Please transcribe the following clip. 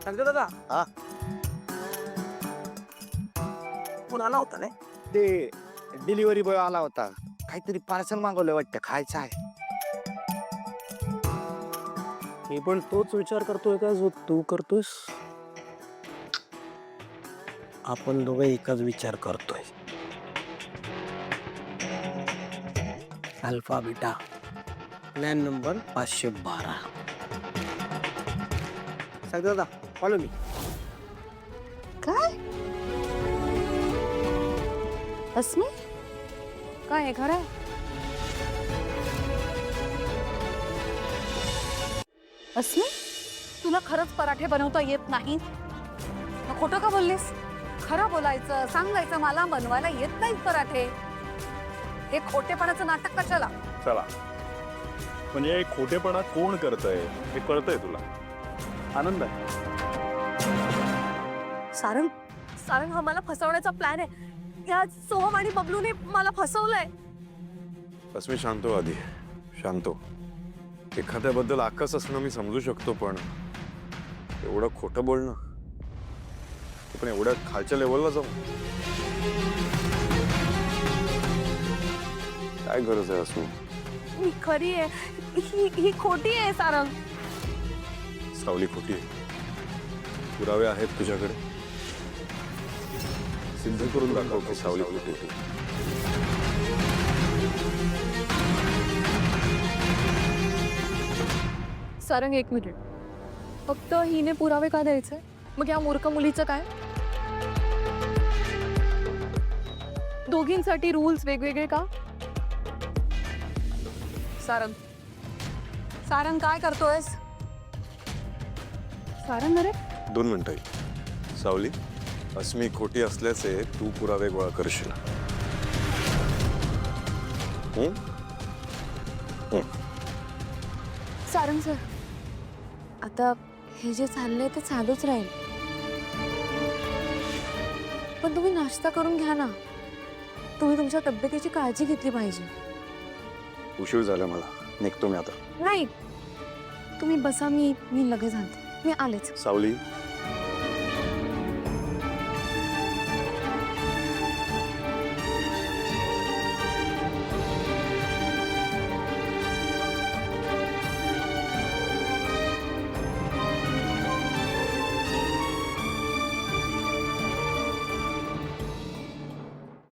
सांगतो दादा. हा कोण आला होता नाही? ते डिलिव्हरी बॉय आला होता, काहीतरी पार्सल मागवलं वाटतं, खायचं आहे. मी पण तोच विचार करतोय का जो तू करतोयस. आपण दोघे एकच विचार करतोय. Alpha beta plan number 512. सांगतो दादा, फॉलो मी. काय अस्मी काय आहे खरं? अस्मी तुला खरंच पराठे बनवता येत नाही? मग खोटं का बोललीस? खरं बोलायचं, सांगायचं मला बनवायला येत नाहीत पराठे. हे खोटेपणाचं नाटक कशाला? चला, म्हणजे हे खोटेपणा कोण करतंय हे कळतंय तुला? आनंद आहे. सारंग सारंग हा मला फसवण्याचा प्लॅन आहे. या सोहम आणि बबलूने मला फसवलंय. बस मी शांत हो आधी, शांत हो. एखाद्याबद्दल आकस असणं मी समजू शकतो, पण एवढं खोटं बोलणं, ते पण एवढ्या खालच्या लेवलला जाऊन काय गरज आहे असू? मी खरी आहे, ही खोटी आहे सारंग. सावली खोटी आहे. पुरावे आहेत तुझ्याकडे? सिद्ध करून दाखव की सावली खोटी आहे. सारंग एक मिनिट, फक्त हिने पुरावे का द्यायचे? मग या मूर्ख मुलीचं काय? दोघींसाठी रूल्स वेगवेगळे का? सारंग सारंग काय करतोयस? सारंग अरे 2 मिनिटं. सावली, अस्मी खोटी असल्याचे तू पुरावे गोळा करशील. सारंग सर, आता हे जे चाललंय ते चालूच राहील, पण तुम्ही नाश्ता करून घ्या ना. तुम्ही तुमच्या तब्येतीची काळजी घेतली पाहिजे. उशीर झाला मला, निघतो मी आता. नाही, तुम्ही बसा, मी लगेच आणते. मी आलेच. सावली,